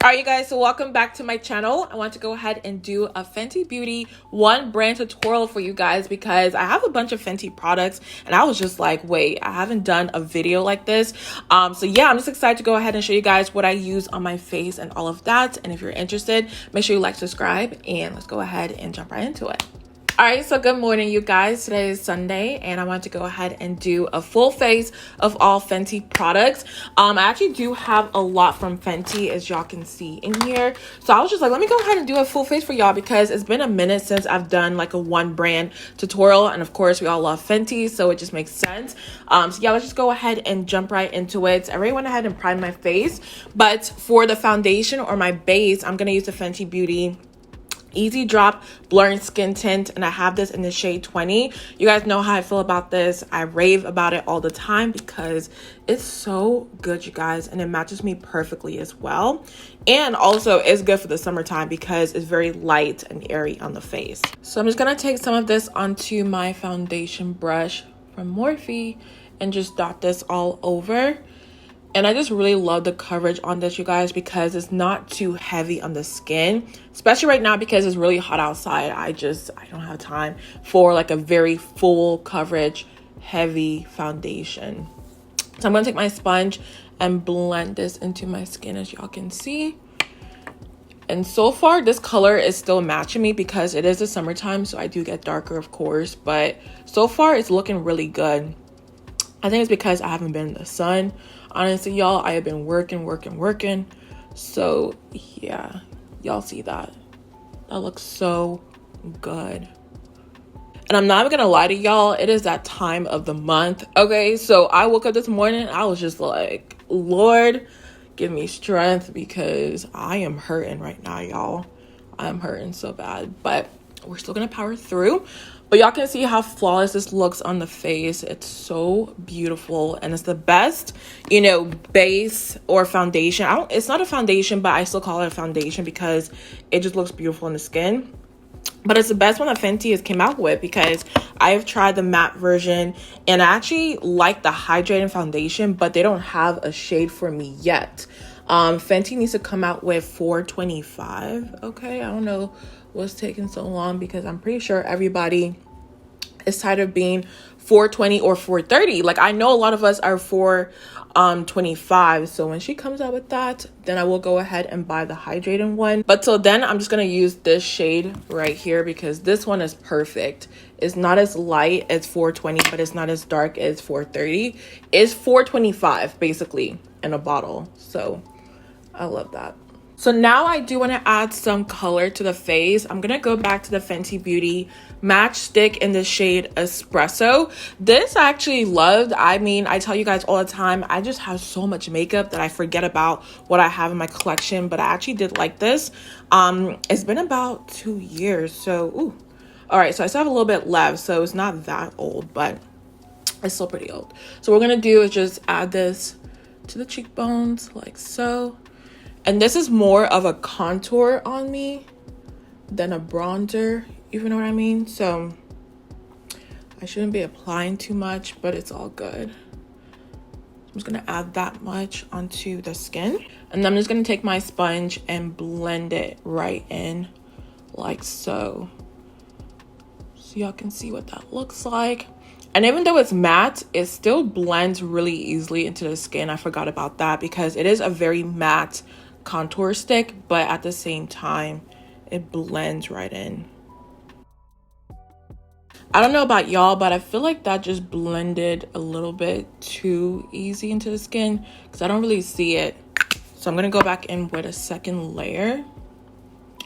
Alright you guys, so welcome back to my channel. I want to go ahead and do a Fenty Beauty one brand tutorial for you guys because I have a bunch of Fenty products and I was just like, wait, I haven't done a video like this. So yeah, I'm just excited to go ahead and show you guys what I use on my face and all of that. And if you're interested, make sure you like, subscribe, and let's go ahead and jump right into it. Alright, so good morning you guys. Today is Sunday and I want to go ahead and do a full face of all Fenty products. I actually do have a lot from Fenty, as y'all can see in here. So I was just like, let me go ahead and do a full face for y'all because it's been a minute since I've done like a one brand tutorial, and of course we all love Fenty, so it just makes sense. So yeah, let's just go ahead and jump right into it. I already went ahead and primed my face, but for the foundation or my base, I'm gonna use the Fenty Beauty Easy Drop Blurring Skin Tint, and I have this in the shade 20. You guys know how I feel about this. I rave about it all the time because it's so good, you guys, and it matches me perfectly as well. And also it's good for the summertime because it's very light and airy on the face. So I'm just gonna take some of this onto my foundation brush from Morphe and just dot this all over. And I just really love the coverage on this, you guys, because it's not too heavy on the skin, especially right now because it's really hot outside. I don't have time for like a very full coverage, heavy foundation. So I'm gonna take my sponge and blend this into my skin, as y'all can see. And so far, this color is still matching me because it is the summertime, so I do get darker, of course, but so far it's looking really good. I think it's because I haven't been in the sun. Honestly, y'all, I have been working. So yeah, y'all see that. That looks so good. And I'm not even gonna lie to y'all, it is that time of the month. Okay, so I woke up this morning, I was just like, Lord, give me strength because I am hurting right now, y'all. I'm hurting so bad, but we're still gonna power through. But y'all can see how flawless this looks on the face. It's so beautiful, and it's the best, you know, base or foundation. It's not a foundation, but I still call it a foundation because it just looks beautiful in the skin. But it's the best one that Fenty has came out with because I have tried the matte version and I actually like the hydrating foundation, but they don't have a shade for me yet. Fenty needs to come out with 425. Okay, I don't know what's taking so long because I'm pretty sure everybody is tired of being 420 or 430. Like, I know a lot of us are 425. So when she comes out with that, then I will go ahead and buy the hydrating one. But till then, I'm just gonna use this shade right here because this one is perfect. It's not as light as 420, but it's not as dark as 430. It's 425 basically in a bottle. So I love that. So now I do want to add some color to the face. I'm going to go back to the Fenty Beauty Match Stick in the shade Espresso. This I actually loved. I mean, I tell you guys all the time, I just have so much makeup that I forget about what I have in my collection. But I actually did like this. It's been about 2 years. So, ooh. All right, so I still have a little bit left. So it's not that old, but it's still pretty old. So what we're going to do is just add this to the cheekbones like so. And this is more of a contour on me than a bronzer, if you know what I mean. So I shouldn't be applying too much, but it's all good. I'm just gonna add that much onto the skin. And then I'm just gonna take my sponge and blend it right in like so. So y'all can see what that looks like. And even though it's matte, it still blends really easily into the skin. I forgot about that because it is a very matte contour stick, but at the same time it blends right in. I don't know about y'all, but I feel like that just blended a little bit too easy into the skin because I don't really see it. So I'm gonna go back in with a second layer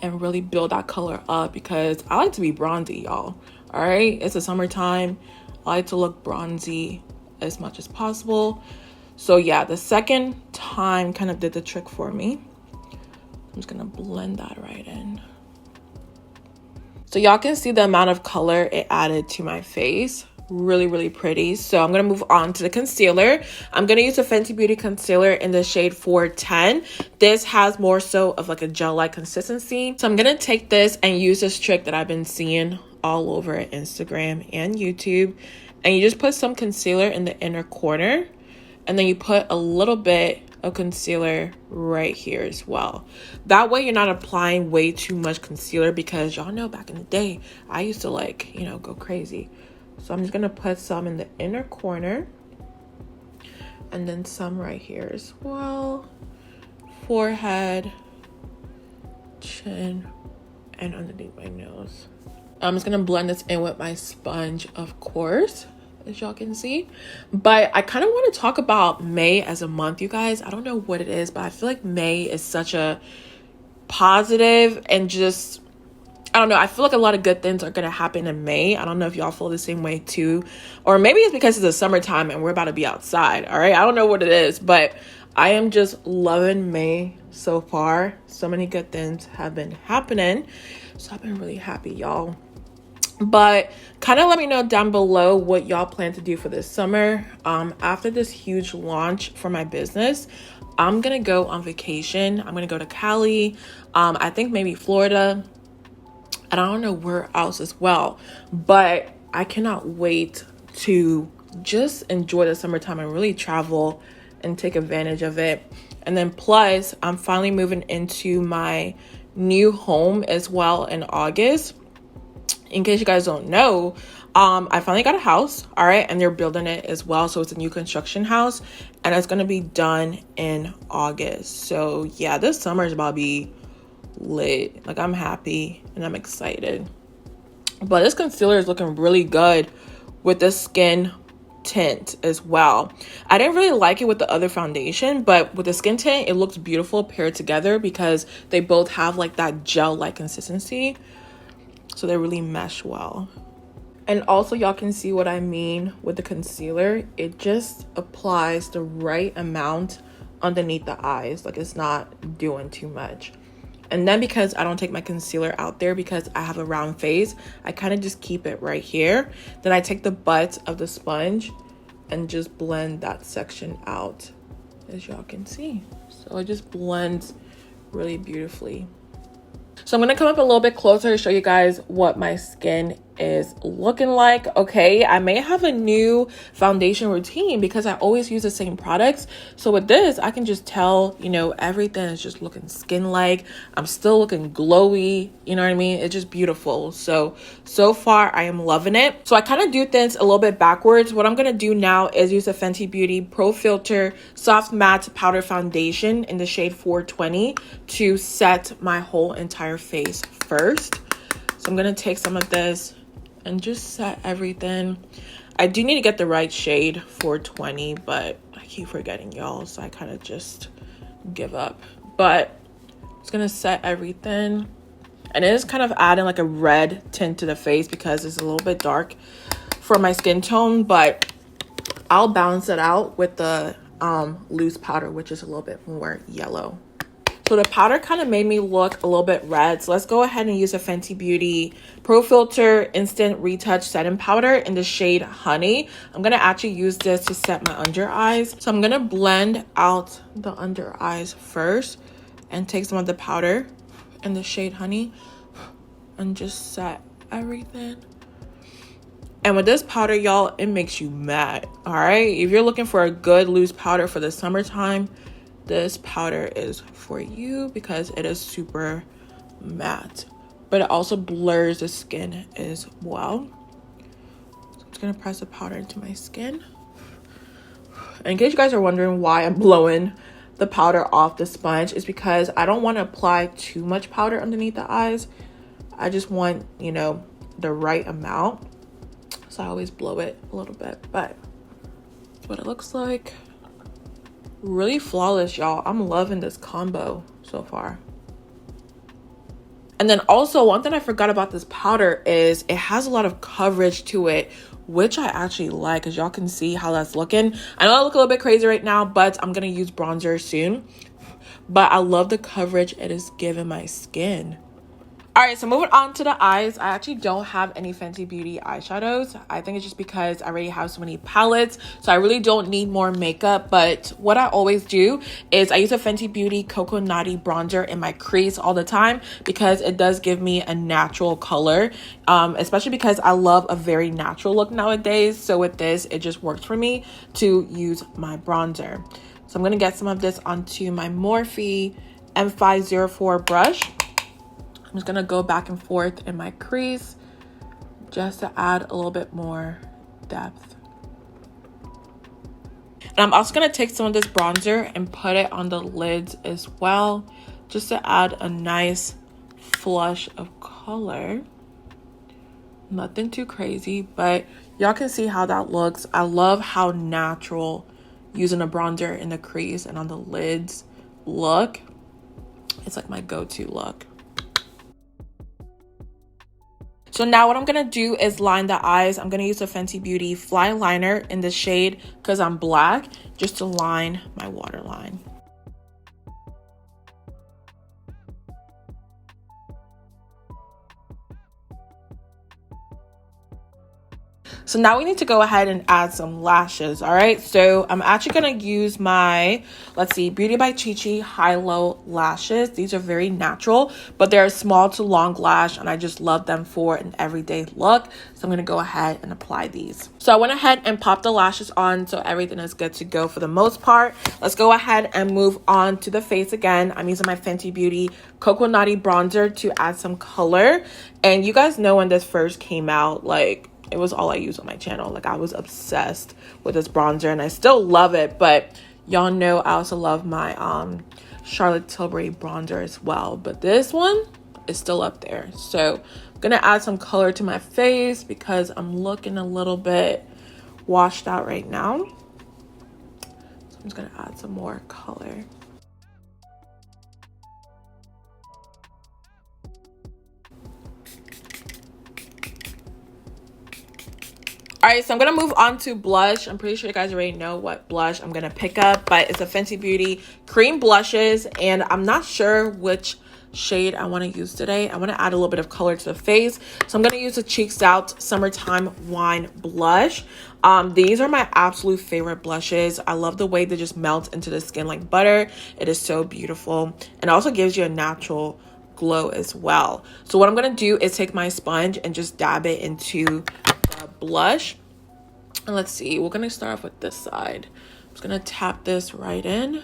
and really build that color up because I like to be bronzy, y'all. All right, it's the summertime. I like to look bronzy as much as possible. So yeah, the second time kind of did the trick for me. I'm just gonna blend that right in. So y'all can see the amount of color it added to my face. Really pretty. So I'm gonna move on to the concealer. I'm gonna use the Fenty Beauty concealer in the shade 410. This has more so of like a gel-like consistency. So I'm gonna take this and use this trick that I've been seeing all over Instagram and YouTube. And you just put some concealer in the inner corner. And then you put a little bit of concealer right here as well. That way you're not applying way too much concealer, because y'all know back in the day I used to like, you know, go crazy. So I'm just gonna put some in the inner corner and then some right here as well. Forehead, chin, and underneath my nose. I'm just gonna blend this in with my sponge, of course, as y'all can see. But I kind of want to talk about May as a month, you guys. I don't know what it is, but I feel like May is such a positive and just, I don't know, I feel like a lot of good things are gonna happen in May. I don't know if y'all feel the same way too, or maybe it's because it's the summertime and we're about to be outside. All right, I don't know what it is, but I am just loving May so far. So many good things have been happening, so I've been really happy, y'all. But kind of let me know down below what y'all plan to do for this summer. After this huge launch for my business, I'm gonna go on vacation. I'm gonna go to Cali, I think maybe Florida, and I don't know where else as well. But I cannot wait to just enjoy the summertime and really travel and take advantage of it. And then plus, I'm finally moving into my new home as well in August. In case you guys don't know, I finally got a house, all right, and they're building it as well. So it's a new construction house, and it's gonna be done in August. So yeah, this summer is about to be lit. Like, I'm happy and I'm excited. But this concealer is looking really good with the skin tint as well. I didn't really like it with the other foundation, but with the skin tint, it looks beautiful paired together because they both have like that gel-like consistency. So they really mesh well. And also, y'all can see what I mean with the concealer. It just applies the right amount underneath the eyes. Like, it's not doing too much. And then because I don't take my concealer out there because I have a round face, I kind of just keep it right here. Then I take the butt of the sponge and just blend that section out, as y'all can see. So it just blends really beautifully. So I'm going to come up a little bit closer to show you guys what my skin is looking like. Okay, I may have a new foundation routine because I always use the same products. So with this, I can just tell, you know, everything is just looking skin-like. I'm still looking glowy, you know what I mean? It's just beautiful. So far I am loving it. So I kind of do things a little bit backwards. What I'm going to do now is use a Fenty Beauty Pro Filt'r Soft Matte Powder Foundation in the shade 420 to set my whole entire face first. So I'm going to take some of this and just set everything. I do need to get the right shade, 420, but I keep forgetting, y'all, so I kind of just give up. But it's gonna set everything, and it is kind of adding like a red tint to the face because it's a little bit dark for my skin tone, but I'll balance it out with the loose powder, which is a little bit more yellow. So the powder kind of made me look a little bit red. So let's go ahead and use a Fenty Beauty Pro Filt'r Instant Retouch Setting Powder in the shade Honey. I'm going to actually use this to set my under eyes. So I'm going to blend out the under eyes first and take some of the powder in the shade Honey and just set everything. And with this powder, y'all, it makes you matte. All right. If you're looking for a good loose powder for the summertime, this powder is for you because it is super matte, but it also blurs the skin as well. So I'm just gonna press the powder into my skin. And in case you guys are wondering why I'm blowing the powder off the sponge, is because I don't want to apply too much powder underneath the eyes. I just want, you know, the right amount. So I always blow it a little bit, but that's what it looks like. Really flawless, y'all. I'm loving this combo so far. And then also, one thing I forgot about this powder is it has a lot of coverage to it, which I actually like, as y'all can see how that's looking. I know I look a little bit crazy right now, but I'm gonna use bronzer soon. But I love the coverage it is giving my skin. All right, so moving on to the eyes. I actually don't have any Fenty Beauty eyeshadows. I think it's just because I already have so many palettes, so I really don't need more makeup. But what I always do is I use a Fenty Beauty Coco Naughty bronzer in my crease all the time because it does give me a natural color, especially because I love a very natural look nowadays. So with this, it just works for me to use my bronzer. So So I'm going to get some of this onto my Morphe M504 brush. I'm just going to go back and forth in my crease just to add a little bit more depth. And I'm also going to take some of this bronzer and put it on the lids as well, just to add a nice flush of color. Nothing too crazy, but y'all can see how that looks. I love how natural using a bronzer in the crease and on the lids look. It's like my go-to look. So now what I'm going to do is line the eyes. I'm going to use the Fenty Beauty Flyliner in the shade Because I'm Black, just to line my waterline. So now we need to go ahead and add some lashes, all right? So I'm actually going to use my, let's see, Beauty by ChiChi high-low lashes. These are very natural, but they're a small to long lash, and I just love them for an everyday look. So I'm going to go ahead and apply these. So I went ahead and popped the lashes on, so everything is good to go for the most part. Let's go ahead and move on to the face again. I'm using my Fenty Beauty Coco Naughty Bronzer to add some color. And you guys know when this first came out, like, it was all I used on my channel. Like, I was obsessed with this bronzer, and I still love it, but y'all know I also love my Charlotte Tilbury bronzer as well, but this one is still up there. So I'm gonna add some color to my face because I'm looking a little bit washed out right now. So I'm just gonna add some more color. All right, so I'm going to move on to blush. I'm pretty sure you guys already know what blush I'm going to pick up, but it's a Fenty Beauty Cream Blushes, and I'm not sure which shade I want to use today. I want to add a little bit of color to the face, so I'm going to use the Cheeks Out Summertime Wine Blush. These are my absolute favorite blushes. I love the way they just melt into the skin like butter. It is so beautiful, and also gives you a natural glow as well. So what I'm going to do is take my sponge and just dab it into blush, and let's see, we're gonna start off with this side. I'm just gonna tap this right in,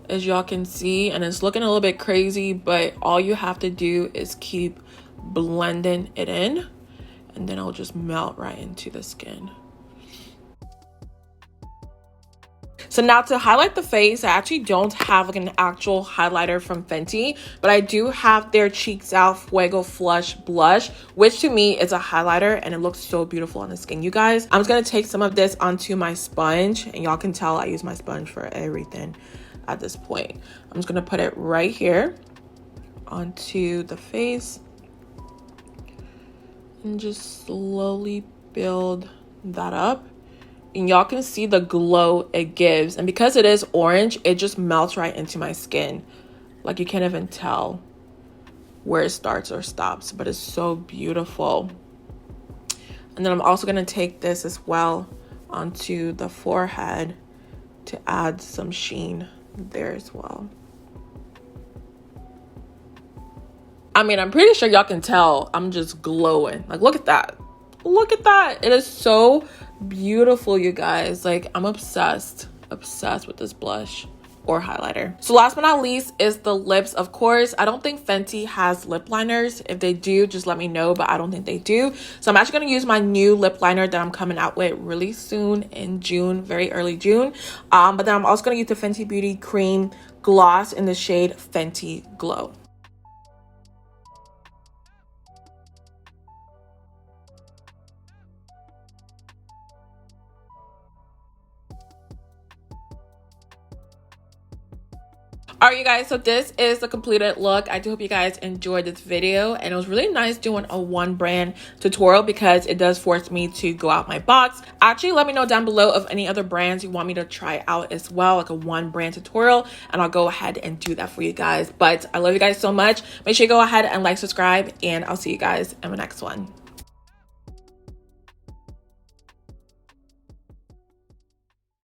as y'all can see, and it's looking a little bit crazy, but all you have to do is keep blending it in, and then it'll just melt right into the skin. So now to highlight the face, I actually don't have like an actual highlighter from Fenty, but I do have their Cheeks Out Fuego Flush Blush, which to me is a highlighter, and it looks so beautiful on the skin, you guys. I'm just going to take some of this onto my sponge, and y'all can tell I use my sponge for everything at this point. I'm just going to put it right here onto the face and just slowly build that up. And y'all can see the glow it gives, and because it is orange, it just melts right into my skin. Like, you can't even tell where it starts or stops, but it's so beautiful. And then I'm also going to take this as well onto the forehead to add some sheen there as well. I mean, I'm pretty sure y'all can tell I'm just glowing. Like, look at that. Look at that. It is so beautiful, you guys. Like, I'm obsessed with this blush or highlighter. So last but not least is the lips. Of course, I don't think Fenty has lip liners. If they do, just let me know, but I don't think they do. So I'm actually going to use my new lip liner that I'm coming out with really soon in June, very early June. But then I'm also going to use the Fenty Beauty Cream Gloss in the shade Fenty Glow. All right, you guys, so this is the completed look. I do hope you guys enjoyed this video, and it was really nice doing a one brand tutorial because it does force me to go out my box. Actually, let me know down below of any other brands you want me to try out as well, like a one brand tutorial, and I'll go ahead and do that for you guys. But I love you guys so much. Make sure you go ahead and like, subscribe, and I'll see you guys in the next one.